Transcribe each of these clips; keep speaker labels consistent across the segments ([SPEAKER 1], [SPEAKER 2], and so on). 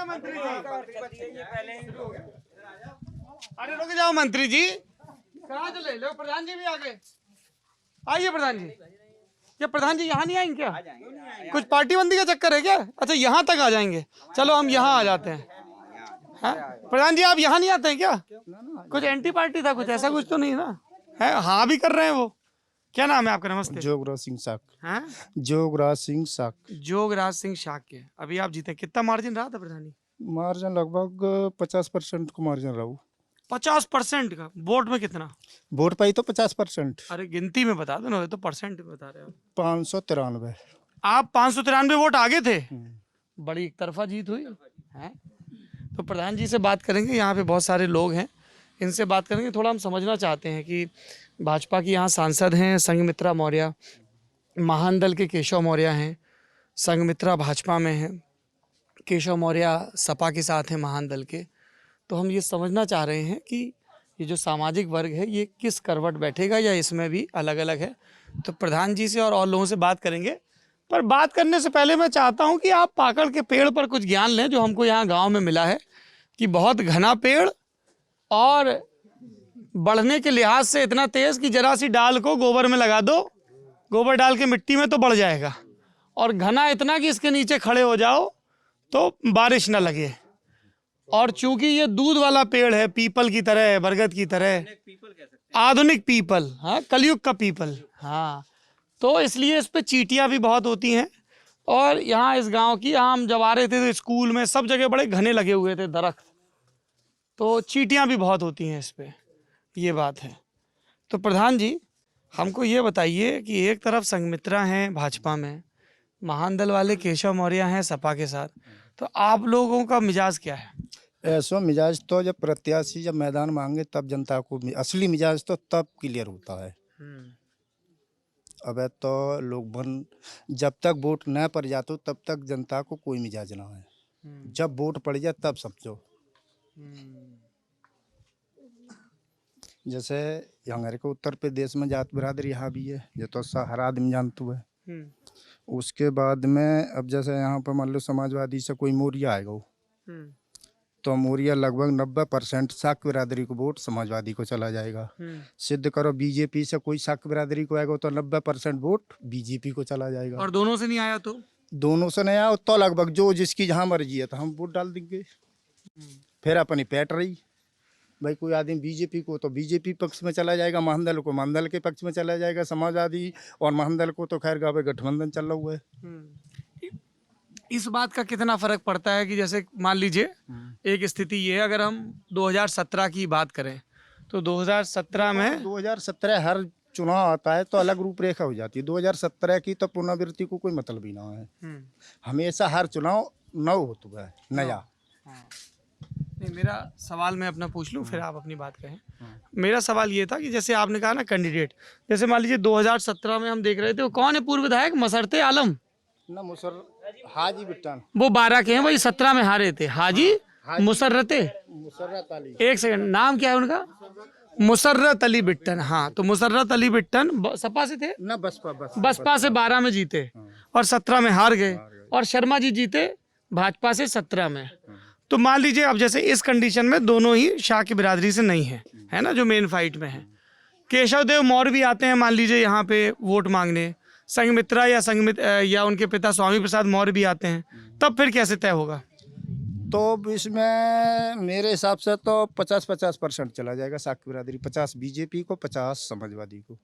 [SPEAKER 1] मंत्री जी, अरे रुक जाओ मंत्री जी, कहाँ चले? लो प्रधान जी भी आ गए। आइए प्रधान जी। क्या प्रधान जी यहाँ नहीं आएंगे क्या? कुछ पार्टी बंदी का चक्कर है क्या? अच्छा यहाँ तक आ जाएंगे, चलो हम यहाँ आ जाते हैं। हाँ? प्रधान जी आप यहाँ नहीं आते हैं क्या? कुछ एंटी पार्टी था, कुछ ऐसा कुछ तो नहीं ना है? हाँ भी कर रहे हैं वो। क्या नाम है आपका? नमस्ते।
[SPEAKER 2] जोगराज सिंह साक।
[SPEAKER 1] हाँ,
[SPEAKER 2] जोगराज सिंह साक।
[SPEAKER 1] जोगराज सिंह शाक्य। अभी आप जीते, कितना मार्जिन रहा था प्रधान जी?
[SPEAKER 2] मार्जिन लगभग 50% को मार्जिन रहा।
[SPEAKER 1] 50% का? वोट में कितना?
[SPEAKER 2] वोट पाई तो 50%।
[SPEAKER 1] अरे गिनती में बता दो ना, तो परसेंट बता रहे हो।
[SPEAKER 2] 593।
[SPEAKER 1] आप 593 वोट आगे थे। बड़ी एक तरफा जीत हुई है। तो प्रधान जी से बात करेंगे, यहाँ पे बहुत सारे लोग हैं, इनसे बात करेंगे। थोड़ा हम समझना चाहते हैं कि भाजपा की यहाँ सांसद हैं संघमित्रा मौर्य, महान दल के केशव मौर्य हैं, संघमित्रा भाजपा में हैं, केशव मौर्य सपा के साथ हैं महान दल के। तो हम ये समझना चाह रहे हैं कि ये जो सामाजिक वर्ग है ये किस करवट बैठेगा या इसमें भी अलग अलग है। तो प्रधान जी से और लोगों से बात करेंगे। पर बात करने से पहले मैं चाहता हूं कि आप पाकड़ के पेड़ पर कुछ ज्ञान लें जो हमको यहाँ गांव में मिला है कि बहुत घना पेड़ और बढ़ने के लिहाज से इतना तेज कि जरा सी डाल को गोबर में लगा दो, गोबर डाल के मिट्टी में तो बढ़ जाएगा, और घना इतना कि इसके नीचे खड़े हो जाओ तो बारिश ना लगे। और चूंकि ये दूध वाला पेड़ है, पीपल की तरह, बरगद की तरह, आधुनिक पीपल, हाँ कलयुग का पीपल, हाँ, तो इसलिए इस पे चींटियां भी बहुत होती हैं। और यहाँ इस गांव की, यहाँ हम जब आ रहे थे तो स्कूल में सब जगह बड़े घने लगे हुए थे दरख्त, तो चींटियां भी बहुत होती हैं इस पे, ये बात है। तो प्रधान जी हमको ये बताइए कि एक तरफ संघमित्रा हैं भाजपा में, महान दल वाले केशव मौर्य हैं सपा के साथ, तो आप लोगों का मिजाज क्या है?
[SPEAKER 2] ऐसा मिजाज तो जब प्रत्याशी जब मैदान मांगे तब जनता को असली मिजाज तो तब क्लियर होता है। अब तो लोग बन जब तक वोट न पड़ जाते तब तक जनता को कोई मिजाज ना है। जब वोट पड़ जाए तब समझो। जैसे हमारे को उत्तर प्रदेश में जात बिरादरी यहाँ भी है, ये तो हर आदमी जानते है। उसके बाद में अब जैसे यहाँ पर मान लो समाजवादी से कोई मौर्य आएगा वो, तो मौर्य लगभग 90% शाक बिरादरी को वोट समाजवादी को चला जाएगा। सिद्ध करो बीजेपी से कोई शाक बिरादरी को आएगा तो 90% वोट बीजेपी को चला जाएगा।
[SPEAKER 1] और दोनों से नहीं आया तो?
[SPEAKER 2] दोनों से नहीं आया तो लगभग जो जिसकी जहाँ मर्जी है तो हम वोट डाल देंगे। फिर अपनी पैट रही भाई, कोई आदमी बीजेपी को तो बीजेपी पक्ष में चला जाएगा, महानदल को महानदल के पक्ष में चला जाएगा, समाजवादी और महानदल को तो खैर गावे गठबंधन चल रहा हुआ है।
[SPEAKER 1] इस बात का कितना फर्क पड़ता है कि जैसे मान लीजिए एक स्थिति ये है, अगर हम 2017 की बात करें तो 2017 में
[SPEAKER 2] 2017 हर चुनाव आता है तो अलग रूपरेखा हो जाती है। 2017 की तो पुनरावृत्ति को कोई मतलब ही ना है। हमेशा हर चुनाव नव होता है, नया।
[SPEAKER 1] नहीं, मेरा सवाल मैं अपना पूछ लूँ फिर आप अपनी बात कहें। मेरा सवाल ये था कि जैसे आपने कहा ना कैंडिडेट, जैसे मान लीजिए 2017 में हम देख रहे थे, वो कौन है पूर्व विधायक? मसरते आलम
[SPEAKER 2] ना हाजी बिट्टन,
[SPEAKER 1] वो 12 के हैं, वही 17 में हारे थे। हाजी मुसर्रत
[SPEAKER 2] अली,
[SPEAKER 1] एक सेकंड, नाम क्या है उनका? मुसर्रत अली बिट्टन। हाँ, तो मुसर्रत अली बिट्टन सपा से थे
[SPEAKER 2] ना,
[SPEAKER 1] बसपा से 12 में जीते और 17 में हार गए, और शर्मा जी जीते भाजपा से 17 में। तो मान लीजिए अब जैसे इस कंडीशन में दोनों ही शाह की बिरादरी से नहीं है ना, जो मेन फाइट में है। केशव देव मौर्य भी आते हैं मान लीजिए यहाँ पे वोट मांगने, संघमित्रा या उनके पिता स्वामी प्रसाद मौर्य भी आते हैं, तब फिर कैसे तय होगा?
[SPEAKER 2] तो इसमें मेरे हिसाब से तो 50-50% चला जाएगा शाक बिरादरी, 50 बीजेपी को, 50 समाजवादी को।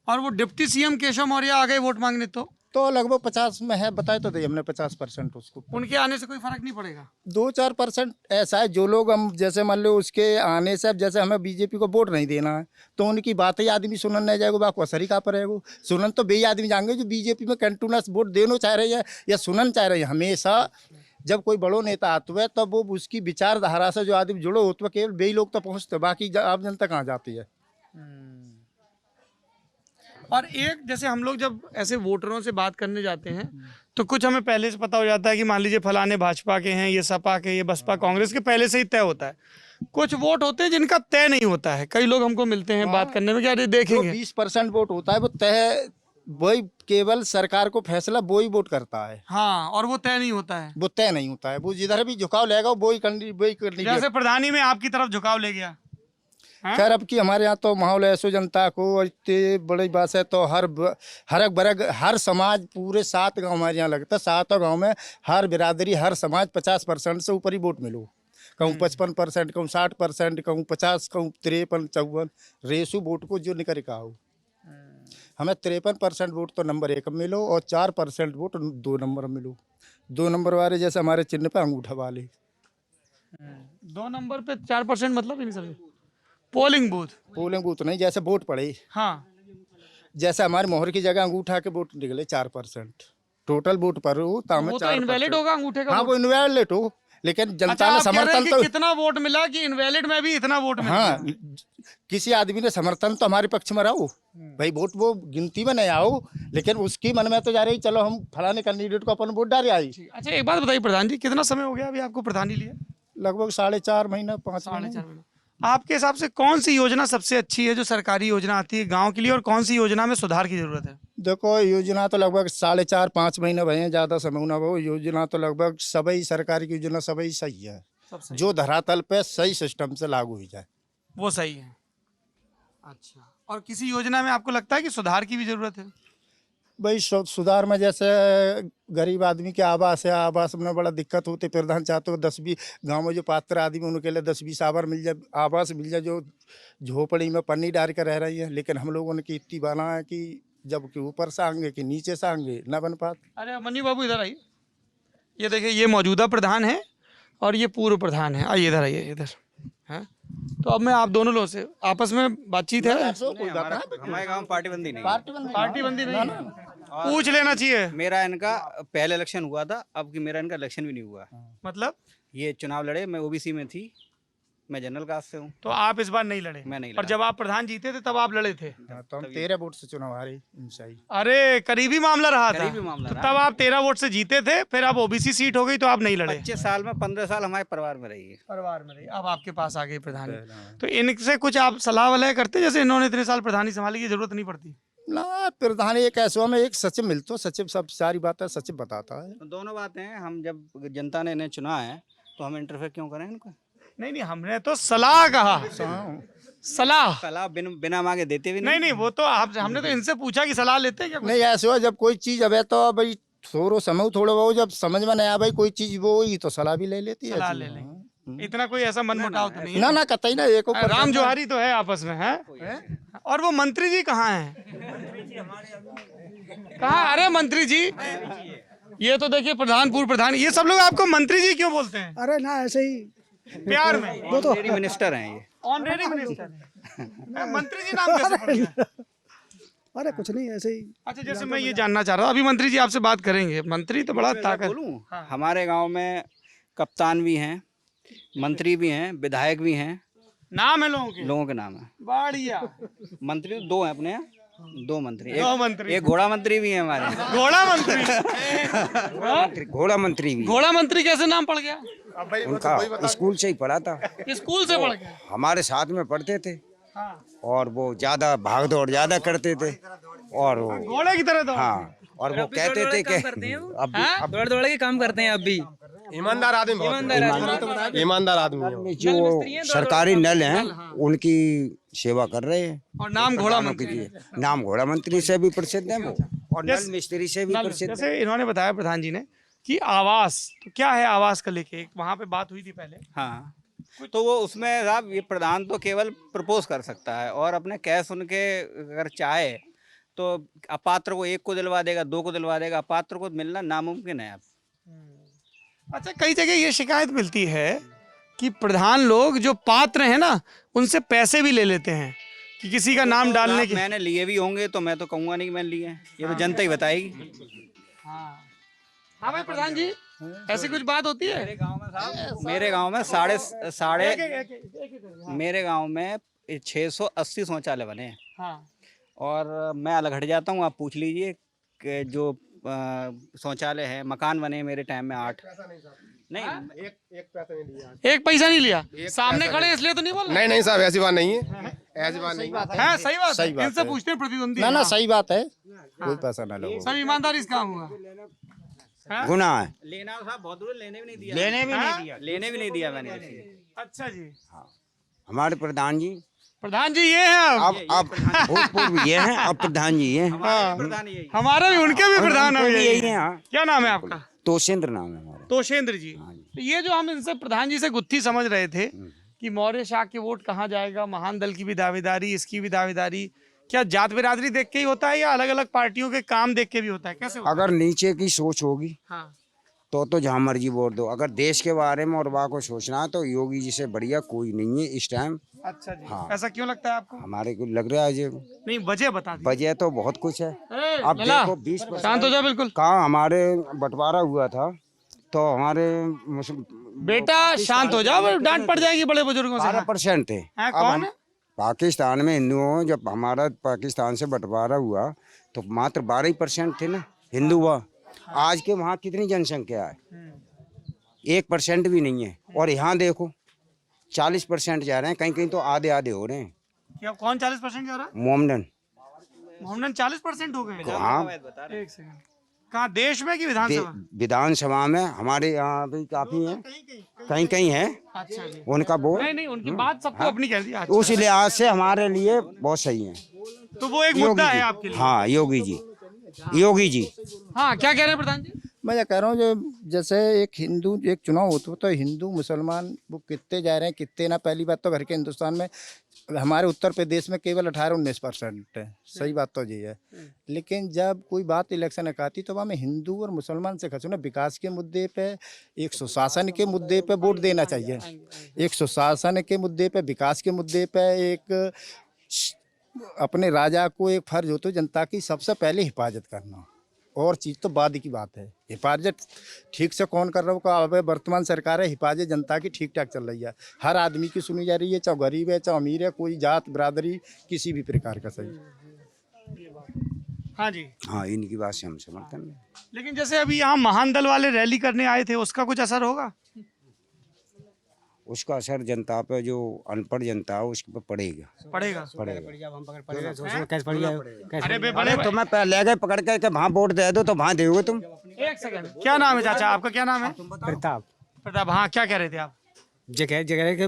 [SPEAKER 1] और वो डिप्टी सीएम केशव मौर्य आ गए वोट मांगने
[SPEAKER 2] तो लगभग 50 में है, बताए तो हमने 50% उसको।
[SPEAKER 1] उनके आने से कोई फर्क नहीं पड़ेगा?
[SPEAKER 2] 2-4% ऐसा है जो लोग हम जैसे मान लो उसके आने से, जैसे हमें बीजेपी को वोट नहीं देना है तो उनकी बात ही आदमी सुनन नहीं जाएगा, बाकी असर का पड़ेगा। सुनन तो बे आदमी जाएंगे जो बीजेपी में कंटिन्यूस वोट देना चाह रहे हैं या सुनन चाह रहे हैं। हमेशा जब कोई बड़ो नेता आते हुए तब वो उसकी विचारधारा से जो आदमी जुड़ो होते हुए केवल बे लोग तो पहुँचते, बाकी आम जनता कहाँ जाती है।
[SPEAKER 1] और एक जैसे हम लोग जब ऐसे वोटरों से बात करने जाते हैं तो कुछ हमें पहले से पता हो जाता है कि मान लीजिए फलाने भाजपा के हैं, ये सपा के, ये बसपा कांग्रेस के, पहले से ही तय होता है। कुछ वोट होते हैं जिनका तय नहीं होता है। कई लोग हमको मिलते हैं बात करने में, क्या देखेंगे
[SPEAKER 2] 20% वोट होता है वो तय वही केवल सरकार को फैसला वो ही वोट करता है,
[SPEAKER 1] हाँ, और वो तय नहीं होता है।
[SPEAKER 2] वो तय नहीं होता है। वो जिधर भी झुकाव लेगा वही करनी।
[SPEAKER 1] जैसे प्रधानी में आपकी तरफ झुकाव ले गया। हाँ?
[SPEAKER 2] खैर अब की हमारे यहाँ तो माहौल ऐसो जनता को इतनी बड़ी बात है तो हर वर्ग हर समाज पूरे 7 गांव हमारे यहाँ लगता है। 7 गांव में हर बिरादरी हर समाज 50% से ऊपर ही वोट मिलो। कहूँ 55%, कहूँ 60%, कहूँ 50, कहूँ 53, 54 रेसू वोट को जो निकल का हो। हमें 53% वोट तो नंबर 1 में मिलो और 4% वोट 2 नंबर में मिलो। 2 नंबर वाले जैसे हमारे चिन्ह पे अंगूठा वाले।
[SPEAKER 1] 2 नंबर पे 4% मतलब ही नहीं समझे। पोलिंग बूथ
[SPEAKER 2] नहीं, जैसे वोट पड़े,
[SPEAKER 1] हाँ,
[SPEAKER 2] जैसे हमारे मोहर की जगह अंगूठा के वोट निकले 4%। टोटल वोट पर हो तो हमें
[SPEAKER 1] वो तो
[SPEAKER 2] 4%।
[SPEAKER 1] इनवैलिड होगा अंगूठे का
[SPEAKER 2] हाँ
[SPEAKER 1] वोट।
[SPEAKER 2] वो इनवैलिड हो, लेकिन जनता
[SPEAKER 1] अच्छा,
[SPEAKER 2] ने
[SPEAKER 1] आप कह रहे हैं
[SPEAKER 2] समर्थन
[SPEAKER 1] कि
[SPEAKER 2] तो
[SPEAKER 1] कितना वोट मिला कि इनवैलिड में भी इतना वोट मिला।
[SPEAKER 2] हाँ, किसी आदमी ने समर्थन तो हमारे पक्ष में रहो भाई, वोट वो गिनती में नहीं आओ, लेकिन उसकी मन में तो जा रही चलो हम फलाने कैंडिडेट को अपन वोट डाले आई।
[SPEAKER 1] अच्छा, एक बात बताइए प्रधान जी, कितना समय हो गया अभी आपको प्रधानी लिया?
[SPEAKER 2] लगभग 4.5 महीना 5
[SPEAKER 1] 4.5
[SPEAKER 2] महीने।
[SPEAKER 1] महीना। आपके हिसाब से कौन सी योजना सबसे अच्छी है जो सरकारी योजना आती है गांव के लिए, और कौन सी योजना में सुधार की जरूरत है?
[SPEAKER 2] देखो योजना तो लगभग 4.5-5 महीने भए हैं, ज़्यादा समय ना हो। योजना तो लगभग सभी सरकार की योजना सभी सही है, जो धरातल पे सही सिस्टम से लागू हो जाए
[SPEAKER 1] वो सही है। अच्छा, और किसी योजना में आपको लगता है कि सुधार की भी जरूरत है?
[SPEAKER 2] भाई सुधार में जैसे गरीब आदमी के आवास है, आवास में बड़ा दिक्कत होती है। प्रधान चाहते हो 10-20 गाँव में जो पात्र आदमी उनके लिए 10-20 आवास मिल जाए जो झोपड़ी में पन्नी डाल कर रह रही है। लेकिन हम लोगों ने की इतनी बना है कि जब कि ऊपर से आएंगे कि नीचे से आएंगे न बन पाते।
[SPEAKER 1] अरे मनी बाबू इधर आइए, ये देखिए, ये मौजूदा प्रधान है और ये पूर्व प्रधान है। आइए इधर, आइए इधर। हैं, तो अब मैं आप दोनों लोगों से आपस में बातचीत है।
[SPEAKER 3] हमारे गांव पार्टीबंदी नहीं है।
[SPEAKER 1] पार्टी बंदी नहीं है, पूछ लेना चाहिए।
[SPEAKER 3] मेरा इनका पहले इलेक्शन हुआ था, अब की मेरा इनका इलेक्शन भी नहीं हुआ।
[SPEAKER 1] मतलब
[SPEAKER 3] ये चुनाव लड़े, मैं ओबीसी में थी, मैं जनरल कास्ट से हूँ।
[SPEAKER 1] तो आप इस बार नहीं लड़े?
[SPEAKER 3] मैं नहीं
[SPEAKER 1] और
[SPEAKER 3] लड़ा।
[SPEAKER 1] जब आप प्रधान जीते थे तब आप लड़े थे?
[SPEAKER 2] तो हम 13 वोट से चुनाव हारे सही।
[SPEAKER 1] अरे करीबी मामला रहा था।
[SPEAKER 3] करीबी मामला
[SPEAKER 1] तो
[SPEAKER 3] रहा।
[SPEAKER 1] तब आप 13 वोट से जीते थे, फिर आप ओबीसी सीट हो गई तो आप नहीं लड़े।
[SPEAKER 3] 25 साल में 15 साल हमारे परिवार में रही है।
[SPEAKER 1] परिवार में रही, अब आपके पास आ गए प्रधान। तो इनसे कुछ आप सलाह वलह करते, जैसे इन्होंने इतने साल प्रधानी संभाली की जरूरत नहीं पड़ती?
[SPEAKER 2] ना, प्रधान एक ऐसा में एक सचिव मिलता, सचिव सब सारी बातें सचिव बताता है।
[SPEAKER 3] तो दोनों बातें हैं, हम जब जनता ने इन्हें चुना है तो हम इंटरफेयर क्यों करें इनको?
[SPEAKER 1] नहीं, हमने तो सलाह कहा। सलाह
[SPEAKER 3] बिना मांगे देते भी
[SPEAKER 1] नहीं, वो तो आप, हमने तो इनसे पूछा कि सलाह लेते हैं क्या?
[SPEAKER 2] नहीं ऐसे हो, जब कोई चीज अब है तो भाई थोड़ा समय थोड़ा बहुत जब समझ में नहीं आया भाई कोई चीज वो हुई तो सलाह भी ले लेती है।
[SPEAKER 1] सलाह ले लेंगे। इतना कोई ऐसा मन मुटाव तो नहीं है?
[SPEAKER 2] ना कतई ना, एक
[SPEAKER 1] राम जोहारी तो है आपस में, है? और वो मंत्री जी कहाँ हैं? कहाँ? अरे मंत्री जी, ये तो देखिए प्रधान, पूर्व प्रधान, ये सब लोग आपको मंत्री जी क्यों बोलते हैं?
[SPEAKER 4] अरे ना ऐसे ही
[SPEAKER 1] प्यार में।
[SPEAKER 3] वो तो मिनिस्टर हैं ये।
[SPEAKER 1] ऑनरेरी मिनिस्टर मंत्री जी नाम कैसे पड़ गया?
[SPEAKER 4] अरे कुछ नहीं ऐसे ही।
[SPEAKER 1] अच्छा, जैसे मैं ये जानना चाह रहा था, अभी मंत्री जी आपसे बात करेंगे। मंत्री तो बड़ा ताकत।
[SPEAKER 3] बोलूं, हमारे गांव में कप्तान भी हैं, मंत्री भी हैं, विधायक भी हैं।
[SPEAKER 1] नाम है लोगों के
[SPEAKER 3] नाम है।
[SPEAKER 1] बढ़िया।
[SPEAKER 3] मंत्री तो 2 हैं अपने यहाँ, 2 मंत्री।
[SPEAKER 1] दो मंत्री।
[SPEAKER 3] एक घोड़ा मंत्री भी है हमारे यहाँ।
[SPEAKER 1] घोड़ा मंत्री?
[SPEAKER 5] घोड़ा मंत्री भी।
[SPEAKER 1] घोड़ा मंत्री कैसे नाम पड़ गया?
[SPEAKER 5] उनका स्कूल से ही पढ़ा था,
[SPEAKER 1] स्कूल से पढ़ गया?
[SPEAKER 5] हमारे साथ में पढ़ते थे।
[SPEAKER 1] हाँ।
[SPEAKER 5] और वो ज्यादा भाग दौड़ ज्यादा करते थे और वो
[SPEAKER 1] घोड़े की तरह तो।
[SPEAKER 5] हाँ, और वो कहते थे कि अब
[SPEAKER 6] दौड़ दौड़ के काम करते हैं अब भी।
[SPEAKER 7] ईमानदार आदमी, ईमानदार आदमी है।
[SPEAKER 5] जो सरकारी नल हैं उनकी सेवा कर रहे हैं।
[SPEAKER 1] और नाम घोड़ा मंत्री।
[SPEAKER 5] नाम घोड़ा मंत्री से भी प्रसिद्ध है वो, और नल मिस्त्री से भी प्रसिद्ध है।
[SPEAKER 1] जैसे इन्होंने बताया प्रधान जी ने कि आवास, तो क्या है आवास का लेके वहाँ पे बात हुई थी पहले?
[SPEAKER 3] हाँ, तो वो उसमें साहब ये प्रधान तो केवल प्रपोज कर सकता है, और अपने कैश उनके अगर चाहे तो अपात्र को 1 को दिलवा देगा, 2 को दिलवा देगा, अपात्र को मिलना नामुमकिन है अब।
[SPEAKER 1] अच्छा, कई जगह ये शिकायत मिलती है कि प्रधान लोग जो पात्र हैं ना, उनसे पैसे भी ले लेते हैं कि किसी का नाम डालने की।
[SPEAKER 3] मैंने लिए भी होंगे तो मैं तो कहूँगा नहीं कि मैंने लिए हैं, ये तो जनता ही बताएगी।
[SPEAKER 1] हाँ भाई प्रधान जी, ऐसी कुछ बात होती है?
[SPEAKER 3] मेरे गांव में मेरे गांव में 680 शौचालय बने हैं।
[SPEAKER 1] हाँ।
[SPEAKER 3] और मैं अलग हट जाता हूँ, आप पूछ लीजिए कि जो शौचालय है, मकान बने मेरे टाइम में 8, नहीं
[SPEAKER 7] एक पैसा नहीं लिया।
[SPEAKER 1] एक पैसा नहीं लिया, सामने खड़े हैं इसलिए तो नहीं बोल रहे।
[SPEAKER 7] नहीं साहब, ऐसी बात नहीं है, ऐसी बात नहीं है।
[SPEAKER 1] हाँ सही बात
[SPEAKER 2] सही
[SPEAKER 1] है,
[SPEAKER 2] बात
[SPEAKER 1] इनसे
[SPEAKER 2] है।
[SPEAKER 1] पूछते हैं प्रतिद्वंदी।
[SPEAKER 2] ना ना सही बात है, कोई पैसा ना लगो।
[SPEAKER 1] सब ईमानदारी से काम हुआ।
[SPEAKER 5] गुना है,
[SPEAKER 3] लेना साहब बहुत दूर, लेने भी नहीं दिया,
[SPEAKER 5] लेने भी नहीं दिया।
[SPEAKER 3] लेने भी नहीं दिया मैंने ऐसे।
[SPEAKER 1] अच्छा जी,
[SPEAKER 5] हमारे प्रधान जी
[SPEAKER 1] प्रधान जी ये हैं अब।
[SPEAKER 5] भूतपूर्व ये हैं, अब प्रधान जी ये हैं।
[SPEAKER 3] प्रधान यही
[SPEAKER 1] हमारा भी, उनके भी प्रधान
[SPEAKER 5] उनके
[SPEAKER 1] अब
[SPEAKER 5] भी
[SPEAKER 1] यही
[SPEAKER 5] यही
[SPEAKER 1] हैं।
[SPEAKER 5] हैं, हाँ।
[SPEAKER 1] क्या नाम है आपका?
[SPEAKER 5] तोषेंद्र नाम है हमारा।
[SPEAKER 1] तोषेंद्र जी। तो ये जो हम इनसे प्रधान जी से गुत्थी समझ रहे थे कि मौर्य शाह के वोट कहाँ जाएगा, महान दल की भी दावेदारी, इसकी भी दावेदारी, क्या जात बिरादरी देख के ही होता है या अलग अलग पार्टियों के काम देख के भी होता है, कैसे होता
[SPEAKER 5] अगर नीचे की सोच होगी
[SPEAKER 1] है? हाँ
[SPEAKER 5] तो जहाँ मर्जी वोट दो। अगर देश के बारे में और बा को सोचना है तो योगी जी से बढ़िया कोई नहीं है इस टाइम।
[SPEAKER 1] अच्छा जी,
[SPEAKER 5] हाँ।
[SPEAKER 1] ऐसा क्यों लगता है आपको?
[SPEAKER 5] हमारे को लग रहा है जी,
[SPEAKER 1] नहीं वजह बता दीजिए।
[SPEAKER 5] वजह तो बहुत कुछ है। अब
[SPEAKER 1] लला,
[SPEAKER 5] देखो 20%
[SPEAKER 1] शांत हो जाओ बिल्कुल।
[SPEAKER 5] कहाँ हमारे बंटवारा हुआ था तो हमारे
[SPEAKER 1] बेटा शांत हो जाओ, डांट पड़ जाएगी बड़े बुजुर्गों से।
[SPEAKER 5] 12% थे।
[SPEAKER 1] हैं,
[SPEAKER 5] अब
[SPEAKER 1] कौन
[SPEAKER 5] हम
[SPEAKER 1] है?
[SPEAKER 5] पाकिस्तान में हिंदुओं, जब हमारा पाकिस्तान से बंटवारा हुआ तो मात्र 12% थे ना हिंदू। वह आज के वहाँ कितनी जनसंख्या है? 1% भी नहीं है। और यहाँ देखो 40% जा रहे हैं, कहीं कहीं तो आधे आधे हो रहे हैं।
[SPEAKER 1] क्या कौन 40% जा रहा है?
[SPEAKER 5] मोमडन
[SPEAKER 1] मोहम्मदन 40% हो गए।
[SPEAKER 5] हाँ,
[SPEAKER 1] एक सेकंड, कहाँ देश में कि विधानसभा?
[SPEAKER 5] विधानसभा में हमारे यहाँ भी काफी है, कहीं कहीं है
[SPEAKER 1] अच्छा जी,
[SPEAKER 5] उनका वोट।
[SPEAKER 1] नहीं नहीं उनकी बात सबको अपनी कह दी। अच्छा।
[SPEAKER 5] उस लिहाज से हमारे लिए बहुत सही है।
[SPEAKER 1] तो वो एक मुद्दा है आपके लिए।
[SPEAKER 5] हाँ, योगी जी, योगी जी।
[SPEAKER 1] हाँ क्या कह रहे हैं प्रधान जी?
[SPEAKER 2] मैं ये कह रहा हूँ जो जैसे एक हिंदू एक चुनाव होता तो हिंदू मुसलमान वो कितने जा रहे हैं कितने ना। पहली बात तो घर के हिंदुस्तान में हमारे उत्तर प्रदेश में केवल 18-19% है, सही बात तो ये है। लेकिन जब कोई बात इलेक्शन की आती तो वहाँ में हिंदू और मुसलमान से खसो ना, विकास के मुद्दे पे, एक सुशासन के मुद्दे पे वोट देना चाहिए। एक सुशासन के मुद्दे पे, विकास के मुद्दे पे, एक अपने राजा को एक फर्ज होता है जनता की सबसे पहले हिफाजत करना, और चीज़ तो बाद की बात है। हिफाजत ठीक से कौन कर रहा है? अब वर्तमान सरकार है, हिफाजत जनता की ठीक ठाक चल रही है, हर आदमी की सुनी जा रही है, चाहे गरीब है चाहे अमीर है, कोई जात बिरादरी किसी भी प्रकार का सही।
[SPEAKER 1] हाँ जी,
[SPEAKER 5] हाँ, इनकी बात से हम समर्थन में।
[SPEAKER 1] लेकिन जैसे अभी यहाँ महान दल वाले रैली करने आए थे, उसका कुछ असर होगा?
[SPEAKER 5] उसका असर जनता पे, जो अनपढ़ जनता है उसके पे पड़ेगा।
[SPEAKER 1] पड़ेगा। अरे बे बड़े
[SPEAKER 5] तुम्हें ले गए पकड़ के कि वहाँ वोट दे दो तो वहाँ दोगे तुम।
[SPEAKER 1] एक सेकंड, क्या नाम है चाचा आपका? क्या नाम है?
[SPEAKER 4] प्रताप
[SPEAKER 1] प्रताप। हाँ क्या कह रहे थे आप?
[SPEAKER 4] जगह जगह के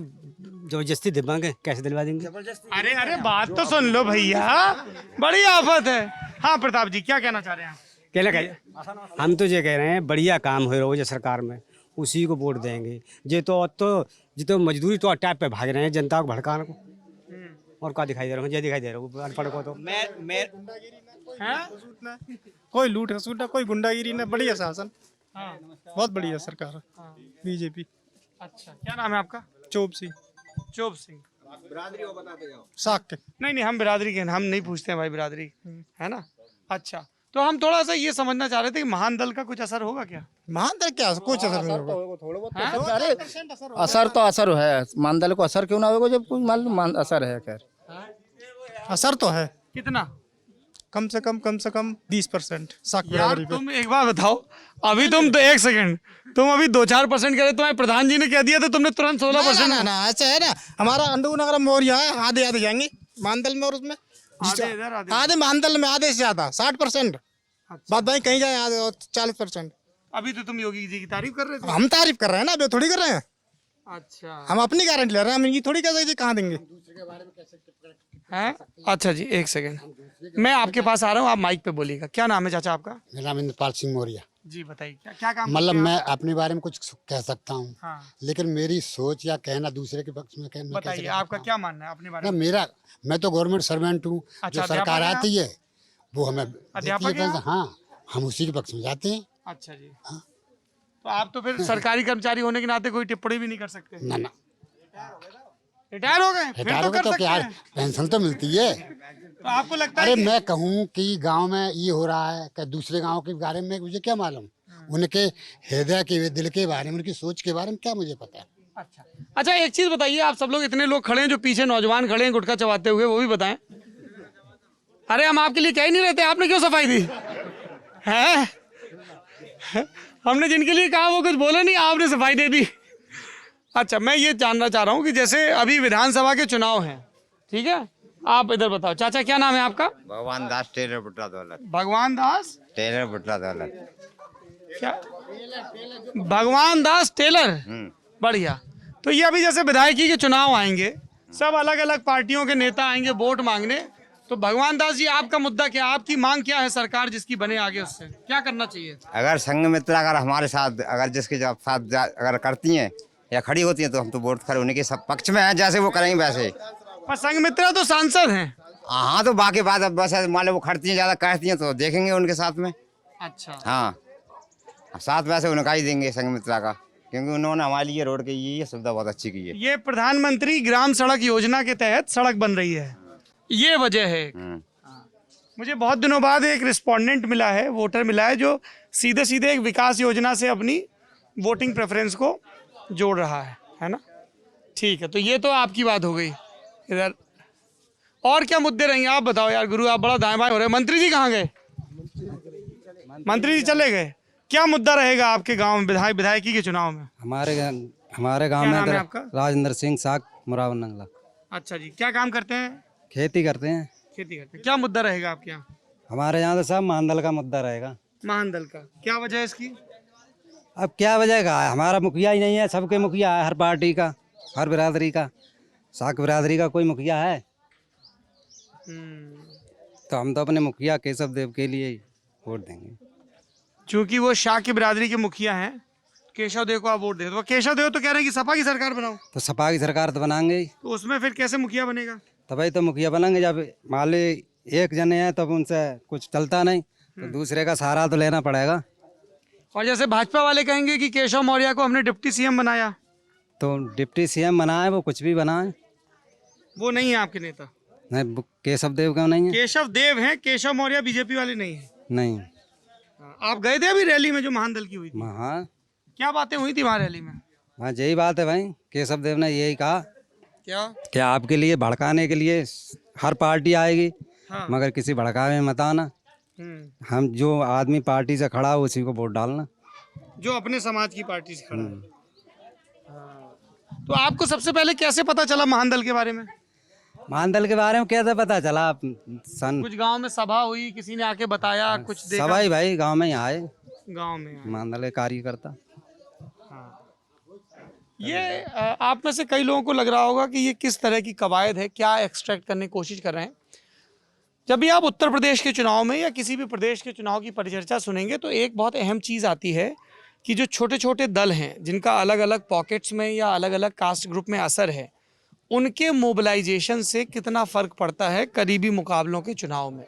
[SPEAKER 4] जबरदस्ती दिलवाएंगे, कैसे दिलवा देंगे?
[SPEAKER 1] अरे अरे बात तो सुन लो भैया, बड़ी आफत है। हाँ प्रताप जी क्या कहना चाह रहे हैं आप?
[SPEAKER 4] क्या कह हम तो ये कह रहे हैं बढ़िया काम हो रहा है सरकार में, उसी को वोट देंगे। ये तो मजदूरी तो टाइप पे भाग रहे हैं जनता को भड़काने को, और क्या दिखाई दे रहा है? ये दिखाई दे रहा है अनपढ़ को तो।
[SPEAKER 6] कोई लूट खसूट ना, कोई गुंडागिरी ना, बढ़िया शासन,
[SPEAKER 1] हाँ
[SPEAKER 6] बहुत बढ़िया सरकार बीजेपी।
[SPEAKER 1] अच्छा, क्या नाम है आपका?
[SPEAKER 6] Chop Singh
[SPEAKER 1] chop Singh.
[SPEAKER 6] साक के।
[SPEAKER 1] नहीं हम बिरादरी के हैं, हम नहीं पूछते हैं भाई बिरादरी, है ना? अच्छा, तो हम थोड़ा सा ये समझना चाह रहे थे कि महान दल का कुछ असर होगा क्या?
[SPEAKER 6] महान दल क्या कुछ असर नहीं होगा।
[SPEAKER 2] अरे असर तो असर है, मानदल को असर क्यों ना होगा जब कोई मालूम असर है। खैर
[SPEAKER 6] असर तो है,
[SPEAKER 1] कितना?
[SPEAKER 6] कम से कम 20% साक
[SPEAKER 1] यार
[SPEAKER 6] बराबरी पे।
[SPEAKER 1] तुम एक बात बताओ, अभी तुम तो एक सेकंड, तुम अभी 2-4% कह रहे, तुम्हारे प्रधान जी ने कह दिया तो तुमने तुरंत 16%।
[SPEAKER 6] ना ना ऐसा है ना, हमारा अंडूनगर मौर्य है, आधे आधे जाएंगे मानदल में, और उसमें
[SPEAKER 1] आधे इधर आधे।
[SPEAKER 6] आधे मानदल में आधे से ज्यादा 60%। बात भाई कहीं जाए आधे 40%।
[SPEAKER 1] अभी तो तुम योगी जी की तारीफ कर रहे थे।
[SPEAKER 6] हम तारीफ कर रहे हैं ना, अभी थोड़ी कर रहे हैं।
[SPEAKER 1] अच्छा
[SPEAKER 6] हम अपनी गारंटी ले रहे हैं, हम इनकी थोड़ी कह सकते कहाँ देंगे।
[SPEAKER 1] हैं? अच्छा जी एक सेकंड, मैं आपके पास आ रहा हूँ, आप माइक पे बोलिएगा। क्या नाम है चाचा आपका?
[SPEAKER 8] मेरा नाम इंद्रपाल सिंह मौर्य।
[SPEAKER 1] जी बताइए, क्या काम
[SPEAKER 8] मतलब
[SPEAKER 1] करते हैं
[SPEAKER 8] मैं अपने बारे में कुछ कह सकता हूँ,
[SPEAKER 1] हाँ।
[SPEAKER 8] लेकिन मेरी सोच या कहना दूसरे के पक्ष में
[SPEAKER 1] आप? बताइए आपका क्या मानना है अपने बारे
[SPEAKER 8] ना,
[SPEAKER 1] में?
[SPEAKER 8] मैं तो गवर्नमेंट सर्वेंट हूँ।
[SPEAKER 1] अच्छा,
[SPEAKER 8] जो सरकार
[SPEAKER 1] अध्यापक हैं
[SPEAKER 8] आती है वो हमें
[SPEAKER 1] अध्यापक
[SPEAKER 8] देती है
[SPEAKER 1] हैं
[SPEAKER 8] पेंशन। हाँ, हम उसी के पक्ष में जाते हैं।
[SPEAKER 1] अच्छा जी, तो आप तो फिर सरकारी कर्मचारी होने के नाते कोई टिप्पणी भी नहीं कर सकते।
[SPEAKER 8] ना ना,
[SPEAKER 1] रिटायर हो गए फिर
[SPEAKER 8] रिटायर
[SPEAKER 1] तो
[SPEAKER 8] हो गए
[SPEAKER 1] कर
[SPEAKER 8] तो
[SPEAKER 1] सकते
[SPEAKER 8] क्या
[SPEAKER 1] हैं।
[SPEAKER 8] पेंशन तो मिलती है।
[SPEAKER 1] तो आपको लगता है
[SPEAKER 8] अरे
[SPEAKER 1] कि-
[SPEAKER 8] मैं कहूँ कि गांव में ये हो रहा है कि दूसरे गांव के बारे में मुझे क्या मालूम, उनके हृदय के दिल के बारे में, उनकी सोच के बारे में क्या मुझे पता है।
[SPEAKER 1] अच्छा एक चीज बताइए, आप सब लोग इतने लोग खड़े हैं, जो पीछे नौजवान खड़े हैं गुटखा चबाते हुए, वो भी बताएं। अरे हम आपके लिए कह ही नहीं रहते, आपने क्यों सफाई दी है? हमने जिनके लिए कहा वो कुछ बोले नहीं, आपने सफाई दे दी। अच्छा, मैं ये जानना चाह रहा हूँ कि जैसे अभी विधानसभा के चुनाव हैं, ठीक है, आप इधर बताओ। चाचा क्या नाम है आपका?
[SPEAKER 9] भगवान दास टेलर बुटरा दौलत।
[SPEAKER 1] भगवान दास
[SPEAKER 9] टेलर बुटरा दौलत।
[SPEAKER 1] क्या? भगवान दास टेलर, बढ़िया। तो ये अभी जैसे विधायकी के चुनाव आएंगे, सब अलग अलग पार्टियों के नेता आएंगे वोट मांगने, तो भगवान दास जी आपका मुद्दा क्या, आपकी मांग क्या है? सरकार जिसकी बने आगे उससे क्या करना चाहिए?
[SPEAKER 9] अगर संघ मित्र अगर हमारे साथ अगर जिसके साथ अगर करती हैं या खड़ी होती हैं तो हम तो वोट खड़े होने के सब पक्ष में हैं, जैसे वो करेंगे वैसे।
[SPEAKER 1] पर संघ मित्रा तो सांसद हैं।
[SPEAKER 9] हाँ, तो बाकी बात अब बस मान लो वो खड़ती हैं ज़्यादा कहती हैं तो देखेंगे उनके साथ में।
[SPEAKER 1] अच्छा,
[SPEAKER 9] हाँ, साथ वैसे उनका ही देंगे संघ मित्रा का, क्योंकि उन्होंने हमारे लिए रोड की ये सुविधा बहुत अच्छी की है।
[SPEAKER 1] ये प्रधानमंत्री ग्राम सड़क योजना के तहत सड़क बन रही है, ये वजह है। मुझे बहुत दिनों बाद एक रिस्पोंडेंट मिला है, वोटर मिला है, जो सीधे सीधे एक विकास योजना से अपनी वोटिंग प्रेफरेंस को जोड़ रहा है ना? ठीक है, तो ये तो आपकी बात हो गई। इधर और क्या मुद्दे रहेंगे आप बताओ यार गुरु, आप बड़ा दाएं बाएं हो रहे हैं। मंत्री जी कहाँ गए? मंत्री जी चले गए। क्या मुद्दा रहेगा आपके गांव में विधायकी के चुनाव में?
[SPEAKER 10] हमारे गांव
[SPEAKER 1] क्या
[SPEAKER 10] में
[SPEAKER 1] नाम है आपका?
[SPEAKER 10] राजेंद्र सिंह साग मुरावन नंगला।
[SPEAKER 1] अच्छा जी, क्या काम करते हैं?
[SPEAKER 10] खेती करते हैं।
[SPEAKER 1] खेती करते हैं। क्या मुद्दा रहेगा आपके यहाँ?
[SPEAKER 10] हमारे यहाँ तो सब महानदल का मुद्दा रहेगा।
[SPEAKER 1] महानदल का क्या वजह है इसकी?
[SPEAKER 10] अब क्या वजह का है, हमारा मुखिया ही नहीं है, सबके मुखिया है, हर पार्टी का, हर बिरादरी का। साग बिरादरी का कोई मुखिया है? तो हम तो अपने मुखिया केशव देव के लिए ही वोट देंगे।
[SPEAKER 1] चूंकि वो शाह की बिरादरी के मुखिया हैं, केशव देव को आप वोट दे दो। केशव देव तो कह रहे हैं कि सपा की सरकार बनाओ,
[SPEAKER 10] तो सपा की सरकार तो बनाएंगे ही,
[SPEAKER 1] तो उसमें फिर कैसे मुखिया बनेगा?
[SPEAKER 10] तभी तो मुखिया बनेंगे। जब मान ली एक जने हैं तब उनसे कुछ चलता नहीं, तो दूसरे का सहारा तो लेना पड़ेगा।
[SPEAKER 1] और जैसे भाजपा वाले कहेंगे कि केशव मौर्य को हमने डिप्टी सीएम बनाया,
[SPEAKER 10] तो डिप्टी सीएम बनाए, वो कुछ भी बनाए,
[SPEAKER 1] वो नहीं है आपके नेता?
[SPEAKER 10] नहीं, केशव देव क्यों नहीं है?
[SPEAKER 1] केशव देव हैं, केशव मौर्य बीजेपी वाले नहीं है।
[SPEAKER 10] नहीं।
[SPEAKER 1] आप गए थे अभी रैली में जो महानदल की हुई थी?
[SPEAKER 10] हाँ,
[SPEAKER 1] क्या बातें हुई थी वहाँ रैली में?
[SPEAKER 10] हाँ, यही बात है भाई। केशव देव ने यही कहा
[SPEAKER 1] क्या?
[SPEAKER 10] कि आपके लिए भड़काने के लिए हर पार्टी आएगी,
[SPEAKER 1] हाँ।
[SPEAKER 10] मगर किसी भड़कावे में मत आना। हम जो आदमी पार्टी से खड़ा हो उसी को वोट डालना,
[SPEAKER 1] जो अपने समाज की पार्टी से खड़ा है। तो आपको सबसे पहले कैसे पता चला महानदल के बारे में?
[SPEAKER 10] महानदल के बारे में कैसे पता चला? सन
[SPEAKER 1] कुछ गांव में सभा हुई, किसी ने आके बताया, कुछ देखा?
[SPEAKER 10] सभी भाई गांव में ही आए,
[SPEAKER 1] गांव में आए।
[SPEAKER 10] महानदल के कार्यकर्ता।
[SPEAKER 1] ये आप में से कई लोगों को लग रहा होगा कि ये किस तरह की कवायद है, क्या एक्सट्रैक्ट करने की कोशिश कर रहे हैं। जब भी आप उत्तर प्रदेश के चुनाव में या किसी भी प्रदेश के चुनाव की परिचर्चा सुनेंगे तो एक बहुत अहम चीज़ आती है कि जो छोटे छोटे दल हैं जिनका अलग अलग पॉकेट्स में या अलग अलग कास्ट ग्रुप में असर है, उनके मोबिलाइजेशन से कितना फ़र्क पड़ता है करीबी मुकाबलों के चुनाव में,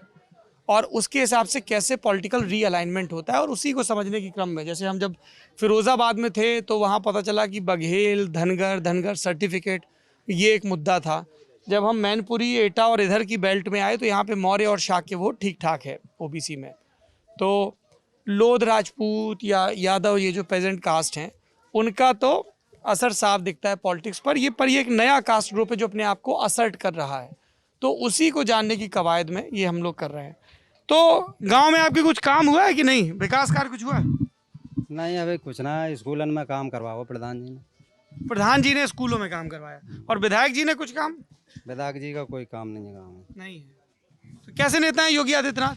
[SPEAKER 1] और उसके हिसाब से कैसे पॉलिटिकल रीअलाइनमेंट होता है। और उसी को समझने के क्रम में जैसे हम जब फिरोज़ाबाद में थे तो वहाँ पता चला कि बघेल धनगर सर्टिफिकेट ये एक मुद्दा था। जब हम मैनपुरी, एटा और इधर की बेल्ट में आए तो यहाँ पे मौर्य और शाह के वोट ठीक ठाक है ओबीसी में। तो लोध राजपूत या यादव, ये जो पेजेंट कास्ट हैं, उनका तो असर साफ दिखता है पॉलिटिक्स पर। ये एक नया कास्ट ग्रुप है जो अपने आप को असर्ट कर रहा है, तो उसी को जानने की कवायद में ये हम लोग कर रहे हैं। तो गांव में आपके कुछ काम हुआ है कि नहीं? विकास कार्य कुछ हुआ है?
[SPEAKER 10] नहीं, अभी कुछ ना, स्कूलों में काम करवाओ प्रधान जी ने।
[SPEAKER 1] प्रधान जी ने स्कूलों में काम करवाया, और विधायक जी ने कुछ काम?
[SPEAKER 10] विधायक जी का कोई काम नहीं है गाँव में।
[SPEAKER 1] नहीं है। तो कैसे नेता हैं योगी आदित्यनाथ?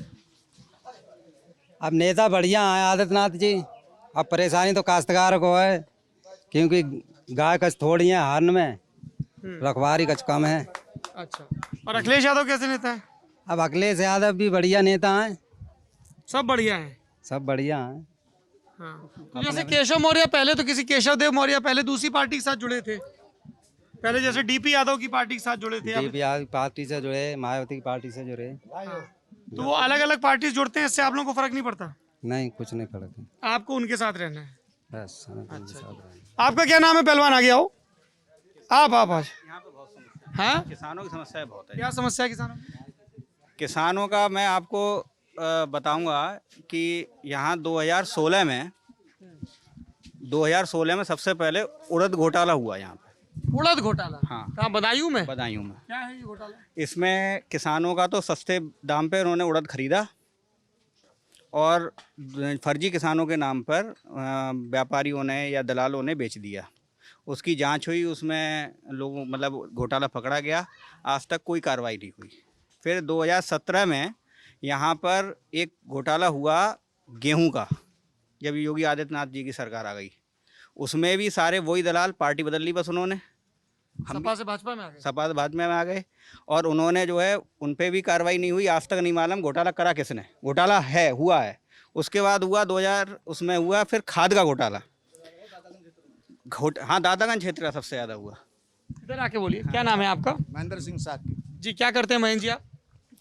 [SPEAKER 10] अब नेता बढ़िया है आदित्यनाथ जी। अब परेशानी तो काश्तकार को है, क्योंकि गाय कच थोड़ी है हारन में, रखवारी कच कम है।
[SPEAKER 1] अच्छा, और अखिलेश यादव कैसे नेता है?
[SPEAKER 10] अब अखिलेश यादव भी बढ़िया नेता हैं,
[SPEAKER 1] सब बढ़िया हैं।
[SPEAKER 10] सब बढ़िया हैं।
[SPEAKER 1] हाँ। तो जैसे केशव मौर्य पहले तो किसी केशव देव मौर्य पहले दूसरी पार्टी के साथ जुड़े थे, पहले जैसे डीपी यादव की पार्टी के साथ जुड़े थे।
[SPEAKER 10] डीपी पार्टी से जुड़े, मायावती की पार्टी से जुड़े।
[SPEAKER 1] तो वो अलग अलग पार्टी से जुड़ते हैं, इससे आप लोगों को फर्क नहीं पड़ता?
[SPEAKER 10] नहीं, कुछ नहीं फर्क है,
[SPEAKER 1] आपको उनके साथ रहना है
[SPEAKER 10] बस।
[SPEAKER 1] आपका क्या नाम है? पहलवान आगे आओ। आप आज हाँ,
[SPEAKER 3] किसानों की समस्या बहुत है।
[SPEAKER 1] क्या समस्या है किसानों की?
[SPEAKER 3] किसानों का मैं आपको बताऊंगा कि यहाँ 2016 में सबसे पहले उड़द घोटाला हुआ यहाँ पे।
[SPEAKER 1] उड़द घोटाला?
[SPEAKER 3] हाँ।
[SPEAKER 1] कहाँ, बदायूं में?
[SPEAKER 3] बदायूं में।
[SPEAKER 1] क्या है ये घोटाला?
[SPEAKER 3] इसमें किसानों का तो सस्ते दाम पे उन्होंने उड़द खरीदा और फर्जी किसानों के नाम पर व्यापारियों ने या दलालों ने बेच दिया। उसकी जांच हुई, उसमें लोगों मतलब घोटाला पकड़ा गया, आज तक कोई कार्रवाई नहीं हुई। फिर 2017 में यहाँ पर एक घोटाला हुआ गेहूं का, जब योगी आदित्यनाथ जी की सरकार आ गई, उसमें भी सारे वही दलाल, पार्टी बदल ली बस उन्होंने,
[SPEAKER 1] सपा से भाजपा में आ गए।
[SPEAKER 3] सपा से भाजपा में आ गए, और उन्होंने जो है उन पे भी कार्रवाई नहीं हुई। आज तक नहीं मालूम घोटाला करा किसने। घोटाला है, हुआ है। उसके बाद हुआ 2000 उसमें हुआ फिर खाद का घोटाला। हाँ, दादागंज क्षेत्र का सबसे ज़्यादा हुआ।
[SPEAKER 1] इधर आके बोलिए, क्या नाम है आपका?
[SPEAKER 2] महेंद्र सिंह साकी।
[SPEAKER 1] जी, क्या करते हैं महेंद्र जी आप?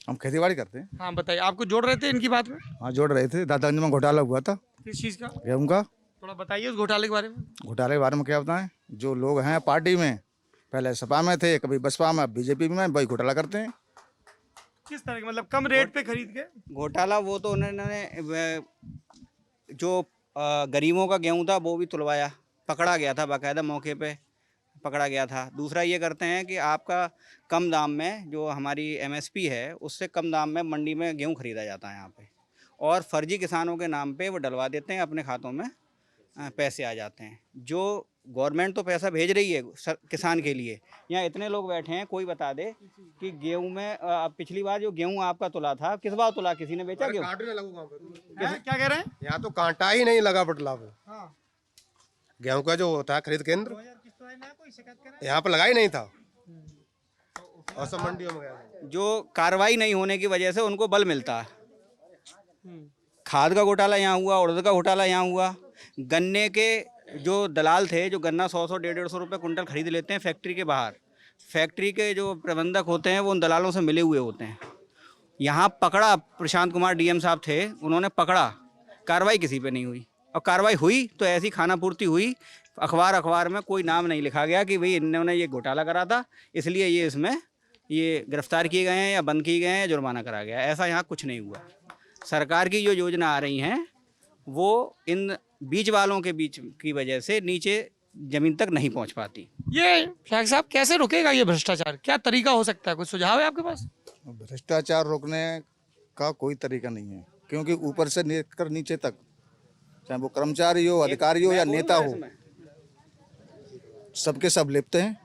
[SPEAKER 2] हम खेती बाड़ी करते हैं।
[SPEAKER 1] हाँ बताइए, आपको जोड़ रहे थे इनकी बात में?
[SPEAKER 2] हाँ, जोड़ रहे थे। दादागंज में घोटाला हुआ था
[SPEAKER 1] किस चीज़ का?
[SPEAKER 2] गेहूं का।
[SPEAKER 1] थोड़ा बताइए उस घोटाले के बारे में।
[SPEAKER 2] घोटाले के बारे में क्या बताएं? जो लोग हैं पार्टी में, पहले सपा में थे, कभी बसपा में, बीजेपी में, वही घोटाला करते हैं।
[SPEAKER 1] किस तरह के, मतलब कम रेट पे खरीद के?
[SPEAKER 3] घोटाला वो तो उन्होंने जो गरीबों का गेहूं था वो भी तुलवाया, पकड़ा गया था, बाकायदा मौके पे पकड़ा गया था। दूसरा ये करते हैं कि आपका कम दाम में, जो हमारी एमएसपी है उससे कम दाम में मंडी में गेहूं खरीदा जाता है यहाँ पे, और फर्जी किसानों के नाम पे वो डलवा देते हैं, अपने खातों में पैसे आ जाते हैं। जो गवर्नमेंट तो पैसा भेज रही है किसान के लिए, यहाँ इतने लोग बैठे हैं, कोई बता दे कि गेहूं में पिछली बार जो गेहूं आपका तुला था, किस बार तुला? किसी ने बेचा गेहूं?
[SPEAKER 1] क्या कह रहे हैं?
[SPEAKER 7] यहाँ तो कांटा ही नहीं लगा बटला पे। गेहूं का जो होता है खरीद केंद्र, यहाँ पर लगा ही नहीं था, और सब मंडियों में गया।
[SPEAKER 3] जो कार्रवाई नहीं होने की वजह से उनको बल मिलता है। खाद का घोटाला यहाँ हुआ, उड़द का घोटाला यहाँ हुआ। गन्ने के जो दलाल थे, जो गन्ना 100-100, 150-150 रुपये कुंटल खरीद लेते हैं फैक्ट्री के बाहर, फैक्ट्री के जो प्रबंधक होते हैं वो उन दलालों से मिले हुए होते हैं। यहाँ पकड़ा, प्रशांत कुमार डीएम साहब थे, उन्होंने पकड़ा, कार्रवाई किसी पे नहीं हुई। और कार्रवाई हुई तो ऐसी खाना पूर्ति हुई, अखबार में कोई नाम नहीं लिखा गया कि भाई इन्होंने ये घोटाला करा था, इसलिए ये इसमें ये गिरफ्तार किए गए हैं या बंद किए गए हैं या जुर्माना करा गया। ऐसा यहाँ कुछ नहीं हुआ। सरकार की जो योजना आ रही हैं वो इन बीच वालों के बीच की वजह से नीचे जमीन तक नहीं पहुंच पाती।
[SPEAKER 1] ये शाह साहब कैसे रुकेगा ये भ्रष्टाचार? क्या तरीका हो सकता है? कुछ सुझाव है आपके पास?
[SPEAKER 2] भ्रष्टाचार रोकने का कोई तरीका नहीं है, क्योंकि ऊपर से लेकर नीचे तक, चाहे वो कर्मचारी हो, अधिकारी हो या नेता हो, सबके सब लिप्त हैं,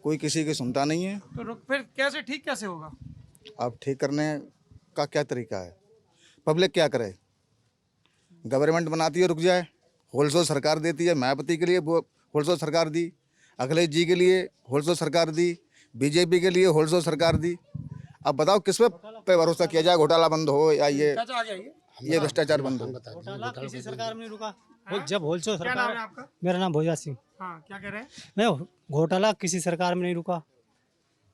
[SPEAKER 2] कोई किसी की सुनता नहीं है।
[SPEAKER 1] तो फिर कैसे ठीक कैसे होगा?
[SPEAKER 2] अब ठीक करने का क्या तरीका है? पब्लिक क्या करे? गवर्नमेंट बनाती है रुक जाए, होलसेल सरकार देती है। मायावती के लिए होलसेल सरकार दी, अखिलेश जी के लिए होलसेल सरकार दी, बीजेपी के लिए होलसेल सरकार दी। अब बताओ किस पे भरोसा किया जाए? घोटाला बंद हो या ये भ्रष्टाचार बंद हो?
[SPEAKER 4] किसी सरकार में नहीं रुका। जब होलसेल
[SPEAKER 1] क्या नाम है आपका?
[SPEAKER 4] मेरा नाम भोजा सिंह।
[SPEAKER 1] हाँ, क्या कह रहे हैं?
[SPEAKER 4] मैं घोटाला किसी सरकार में नहीं रुका,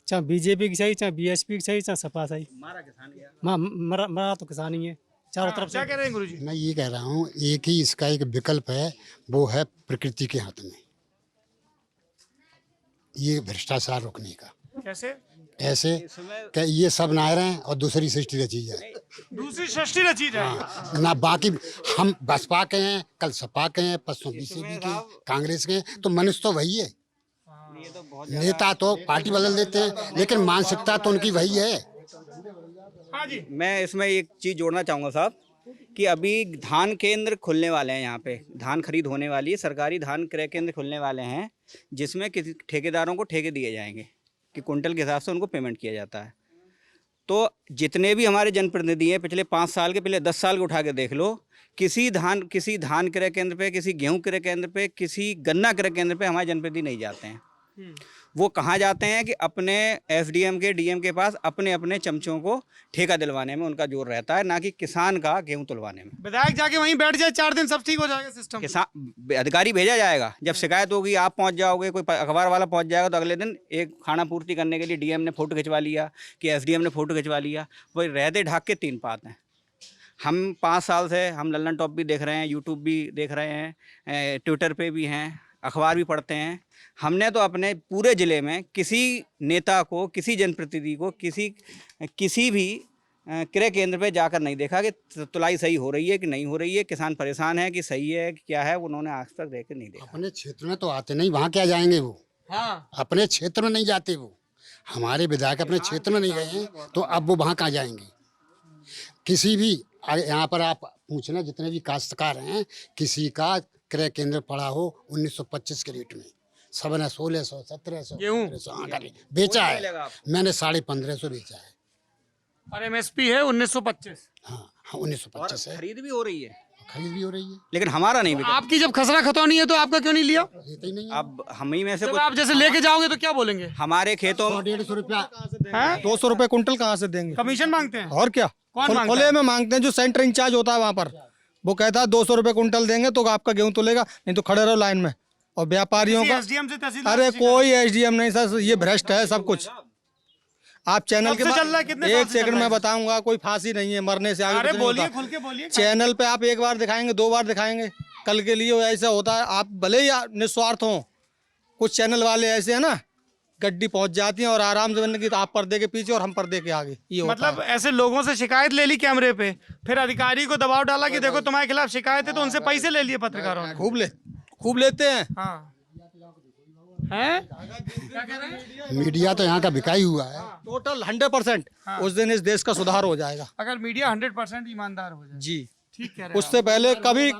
[SPEAKER 4] चाहे बीजेपी की सही, चाहे बीएसपी की सही, चाहे सपा सही। मरा तो किसान ही है चारों तरफ से।
[SPEAKER 1] क्या कह रहे हैं गुरुजी?
[SPEAKER 8] मैं ये कह रहा हूँ, एक ही इसका एक विकल्प है, वो है प्रकृति के हाथ में, ये भ्रष्टाचार रोकने का।
[SPEAKER 1] कैसे?
[SPEAKER 8] ऐसे कि ये सब नहरें और दूसरी सृष्टि रची जाए।
[SPEAKER 1] दूसरी सृष्टि रची जाए?
[SPEAKER 8] हाँ, ना बाकी हम बसपा के हैं, कल सपा के हैं, परसों बीजेपी के, कांग्रेस के हैं, तो मनुष्य तो वही है। नेता तो पार्टी बदल देते हैं, लेकिन मानसिकता तो उनकी वही है।
[SPEAKER 1] हाँ जी।
[SPEAKER 3] मैं इसमें एक चीज़ जोड़ना चाहूँगा साहब, कि अभी धान केंद्र खुलने वाले हैं, यहाँ पे धान खरीद होने वाली है, सरकारी धान क्रय केंद्र खुलने वाले हैं, जिसमें किसी ठेकेदारों को ठेके दिए जाएंगे कि कुंटल के हिसाब से उनको पेमेंट किया जाता है। तो जितने भी हमारे जनप्रतिनिधि हैं, पिछले 5 साल के, पिछले 10 साल के उठा के देख लो, किसी धान क्रय केंद्र पे, किसी गेहूं क्रय केंद्र पे, किसी गन्ना क्रय केंद्र पे हमारे जनप्रतिनिधि नहीं जाते हैं। वो कहाँ जाते हैं कि अपने एसडीएम के, डीएम के पास अपने अपने चमचों को ठेका दिलवाने में उनका जोर रहता है, ना कि किसान का गेहूं तुलवाने में।
[SPEAKER 1] विधायक जाके वहीं बैठ जाए 4 दिन, सब ठीक हो जाएगा सिस्टम।
[SPEAKER 3] किसान अधिकारी भेजा जाएगा, जब शिकायत होगी आप पहुंच जाओगे, कोई अखबार वाला पहुंच जाएगा, तो अगले दिन एक खाना पूर्ति करने के लिए डीएम ने फोटो खिंचवा लिया कि एसडीएम ने फोटो खिंचवा लिया। वही रहते ढाक के 3 पात हैं। हम 5 साल से हम लल्लन टॉप भी देख रहे हैं, यूट्यूब भी देख रहे हैं, ट्विटर पे भी हैं, अखबार भी पढ़ते हैं। हमने तो अपने पूरे ज़िले में किसी नेता को, किसी जनप्रतिनिधि को, किसी भी क्रय केंद्र पे जाकर नहीं देखा कि तुलाई सही हो रही है कि नहीं हो रही है, किसान परेशान है कि सही है कि क्या है, उन्होंने आज तक देख के नहीं देखा।
[SPEAKER 8] अपने क्षेत्र में तो आते नहीं, वहाँ क्या जाएंगे वो?
[SPEAKER 1] हाँ,
[SPEAKER 8] अपने क्षेत्र में नहीं जाते वो। हमारे विधायक अपने क्षेत्र में नहीं गए हैं, तो अब वो वहाँ कहाँ जाएंगे? किसी भी यहाँ पर आप पूछना जितने भी काश्तकार हैं, किसी का क्रय केंद्र पड़ा हो 1925 के रेट में, सब ने 1600 1700
[SPEAKER 1] गेहूं?
[SPEAKER 8] 1700 बेचा है। मैंने 1550 बेचा है।
[SPEAKER 1] और एमएसपी है 1925।
[SPEAKER 8] हाँ हाँ 1925 है।
[SPEAKER 3] खरीद भी हो रही है,
[SPEAKER 8] खरीद भी हो रही है,
[SPEAKER 3] लेकिन हमारा नहीं बिका।
[SPEAKER 1] आपकी जब खसरा खतौनी है तो आपका क्यों नहीं लिया?
[SPEAKER 8] लेते ही नहीं है।
[SPEAKER 3] अब हम ही में से
[SPEAKER 1] जब
[SPEAKER 3] कुछ
[SPEAKER 1] आप जैसे लेके जाओगे तो क्या बोलेंगे?
[SPEAKER 3] हमारे खेतों
[SPEAKER 8] 150 रुपया
[SPEAKER 1] हैं?
[SPEAKER 6] 200 रुपए कुंटल कहाँ से देंगे?
[SPEAKER 1] कमीशन मांगते हैं?
[SPEAKER 6] और क्या,
[SPEAKER 1] कौन मांगता
[SPEAKER 6] खुले
[SPEAKER 1] है?
[SPEAKER 6] में मांगते हैं। जो सेंटर इंचार्ज होता है वहाँ पर, वो कहता है 200 रुपए कुंटल देंगे तो आपका गेहूं तुलेगा, नहीं तो खड़े रहो लाइन में। और व्यापारियों का,
[SPEAKER 1] एसडीएम से तहसीलदार
[SPEAKER 6] अरे
[SPEAKER 1] से
[SPEAKER 6] कोई एसडीएम नहीं सर, ये भ्रष्ट है सब कुछ। आप चैनल
[SPEAKER 1] कब
[SPEAKER 6] के
[SPEAKER 1] से चल रहा है? कितने साल
[SPEAKER 6] एक
[SPEAKER 1] से चल
[SPEAKER 6] सेकंड
[SPEAKER 1] रहा है?
[SPEAKER 6] में बताऊंगा, कोई फांसी नहीं है, मरने से आगे
[SPEAKER 1] अरे
[SPEAKER 6] कुछ नहीं
[SPEAKER 1] बोलिए,
[SPEAKER 6] होता।
[SPEAKER 1] खुल के बोलिए।
[SPEAKER 6] चैनल पे आप एक बार दिखाएंगे, 2 बार दिखाएंगे, कल के लिए ऐसा होता है। आप भले ही निस्वार्थ हो, कुछ चैनल वाले ऐसे हैं ना, गड्डी पहुंच जाती है और आराम से बनने की, तो आप पर्दे के पीछे और हम पर्दे के आगे, ये होता
[SPEAKER 1] मतलब
[SPEAKER 6] है।
[SPEAKER 1] ऐसे लोगों से शिकायत ले ली कैमरे पे, फिर अधिकारी को दबाव डाला कि देखो तुम्हारे खिलाफ शिकायत है, तो उनसे पैसे ले लिए पत्रकारों ने।
[SPEAKER 6] खूब लेते हैं।
[SPEAKER 1] हाँ हैं? क्या कह रहे हैं?
[SPEAKER 8] मीडिया तो यहाँ का बिकाई हुआ है।
[SPEAKER 6] टोटल 100% उस दिन इस देश का सुधार हो जाएगा
[SPEAKER 1] अगर मीडिया 100% ईमानदार हो जाए।
[SPEAKER 6] जी।
[SPEAKER 1] ठीक कह रहे हैं
[SPEAKER 6] उससे पहले कभी,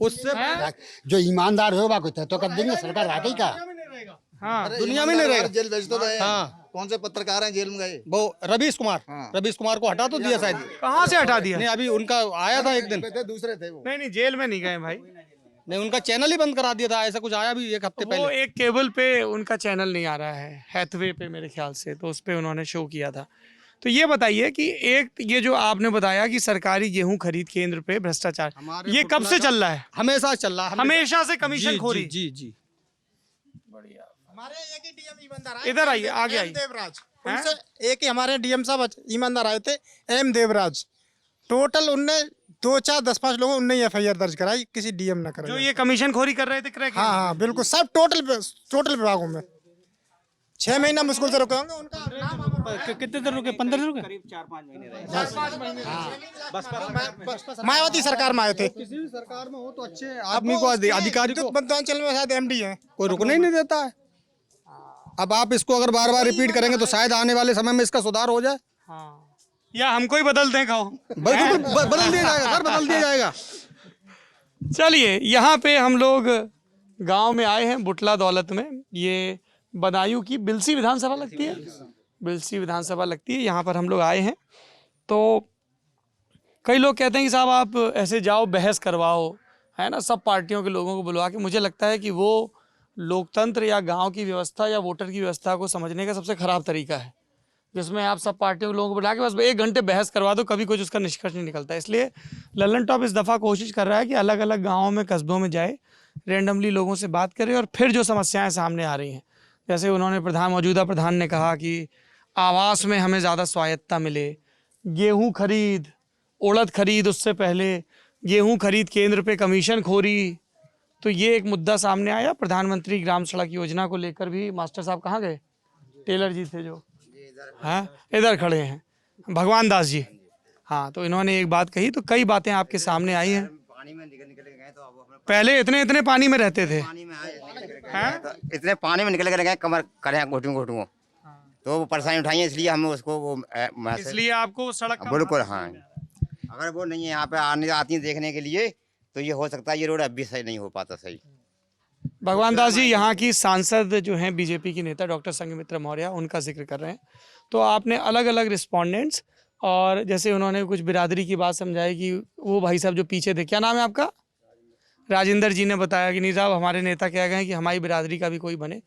[SPEAKER 6] उससे
[SPEAKER 8] जो ईमानदार होगा कोई तो कर देंगे, सरकार राखी का
[SPEAKER 1] आप। हाँ
[SPEAKER 6] दुनिया में नहीं रहेगा।
[SPEAKER 2] जेल भेज तो गए।
[SPEAKER 6] हाँ,
[SPEAKER 2] कौन से पत्रकार हैं जेल में गए?
[SPEAKER 6] वो रवीश कुमार, रवीश कुमार को हटा तो दिया शायद।
[SPEAKER 1] कहाँ से हटा दिया?
[SPEAKER 6] नहीं, अभी उनका आया था एक दिन।
[SPEAKER 2] दूसरे थे वो।
[SPEAKER 1] नहीं जेल में नहीं गए भाई,
[SPEAKER 6] नहीं, उनका चैनल ही बंद करा दिया था, ऐसा कुछ आया भी 1 हफ्ते
[SPEAKER 1] वो
[SPEAKER 6] पहले।
[SPEAKER 1] एक केबल पे उनका चैनल नहीं आ रहा है, हैथवे पे मेरे ख्याल से, तो उस पे उन्होंने शो किया था। तो ये बताइए कि एक ये जो आपने बताया कि सरकारी गेहूं खरीद केंद्र पे भ्रष्टाचार, ये कब से चल रहा है?
[SPEAKER 6] हमेशा चल रहा है,
[SPEAKER 1] हमेशा से कमीशन खोरी।
[SPEAKER 6] जी जी। हमारे एक ही डीएम ईमानदार
[SPEAKER 1] इधर आइए, आगे आइए।
[SPEAKER 6] देवराज, उनसे एक ही हमारे डीएम साहब ईमानदार आए थे, एम देवराज। टोटल उनने 2 4 10 5 लोगों उनने एफआईआर दर्ज कराई, किसी डीएम ना कराई।
[SPEAKER 1] जो ये कमीशन खोरी कर रहे थे क्रय केंद्र।
[SPEAKER 6] हाँ हाँ बिल्कुल, सब टोटल विभागों में 6 महीना मुश्किल से रुके होंगे। उनका
[SPEAKER 1] कितने दिन रुके? 15 दिन रुके?
[SPEAKER 3] करीब 4-5 महीने रहे।
[SPEAKER 6] मायावती सरकार में आए थे। किसी भी सरकार में हो तो अच्छे आदमी को, अधिकारी को। मध्यांचल में शायद एमडी है, कोई रुकने ही नहीं देता है। अब आप इसको अगर बार बार रिपीट करेंगे तो शायद आने वाले समय में इसका सुधार हो जाए।
[SPEAKER 1] हाँ, या हमको ही बदल दें कहो।
[SPEAKER 6] बदल दिया जाएगा सर, बदल दिया जाएगा।
[SPEAKER 1] चलिए, यहाँ पे हम लोग गांव में आए हैं, बुटला दौलत में। ये बदायूं की बिलसी विधानसभा लगती है, बिलसी विधानसभा लगती है। यहाँ पर हम लोग आए हैं, तो कई लोग कहते हैं कि साहब आप ऐसे जाओ बहस करवाओ, है ना, सब पार्टियों के लोगों को बुलवा के। मुझे लगता है कि वो लोकतंत्र या गांव की व्यवस्था या वोटर की व्यवस्था को समझने का सबसे खराब तरीका है, जिसमें आप सब पार्टियों के लोगों को बुला के बस 1 घंटे बहस करवा दो, कभी कुछ उसका निष्कर्ष नहीं निकलता। इसलिए लल्लन टॉप इस दफ़ा कोशिश कर रहा है कि अलग अलग गाँवों में, कस्बों में जाए, रेंडमली लोगों से बात करे और फिर जो समस्याएं सामने आ रही हैं, जैसे उन्होंने मौजूदा प्रधान ने कहा कि आवास में हमें ज़्यादा स्वायत्ता मिले, गेहूँ खरीद, उड़द खरीद, उससे पहले गेहूँ खरीद केंद्र पे कमीशन खोरी, तो ये एक मुद्दा सामने आया। प्रधानमंत्री ग्राम सड़क योजना को लेकर भी मास्टर साहब कहाँ गए? टेलर जी थे जो, हाँ इधर खड़े हैं, भगवान दास जी। हाँ, तो इन्होंने एक बात कही, तो कई बातें आपके सामने आई हैं। पहले इतने पानी में रहते थे,
[SPEAKER 9] इतने पानी में निकल गए, कमर करें घुटू तो वो परेशानी उठाई है, इसलिए हमें उसको वो
[SPEAKER 1] इसलिए आपको सड़क का
[SPEAKER 9] बिल्कुल। हाँ, अगर वो नहीं है यहाँ पे आने आती है देखने के लिए, तो ये हो सकता है ये रोड अब भी सही नहीं हो पाता सही।
[SPEAKER 1] भगवान दास जी यहाँ की सांसद जो हैं, बीजेपी की नेता डॉक्टर संघमित्रा मौर्य, उनका जिक्र कर रहे हैं। तो आपने अलग अलग रिस्पोंडेंट्स, और जैसे उन्होंने कुछ बिरादरी की बात समझाई कि वो भाई साहब जो पीछे थे, क्या नाम है आपका? राजेंद्र जी ने बताया कि नहीं साहब हमारे नेता कह गए कि हमारी बिरादरी का भी कोई बने।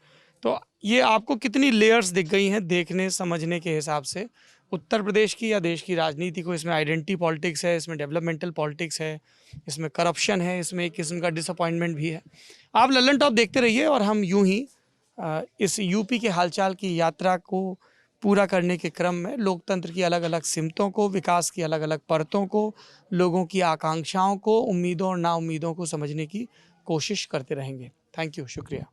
[SPEAKER 1] तो ये आपको कितनी लेयर्स दिख गई हैं देखने समझने के हिसाब से उत्तर प्रदेश की या देश की राजनीति को? इसमें आइडेंटिटी पॉलिटिक्स है, इसमें डेवलपमेंटल पॉलिटिक्स है, इसमें करप्शन है, इसमें एक किस्म का डिसअपॉइंटमेंट भी है। आप लल्लन टॉप देखते रहिए और हम यूं ही इस यूपी के हालचाल की यात्रा को पूरा करने के क्रम में लोकतंत्र की अलग अलग सिमतों को, विकास की अलग अलग परतों को, लोगों की आकांक्षाओं को, उम्मीदों और नाउम्मीदों को समझने की कोशिश करते रहेंगे। थैंक यू, शुक्रिया।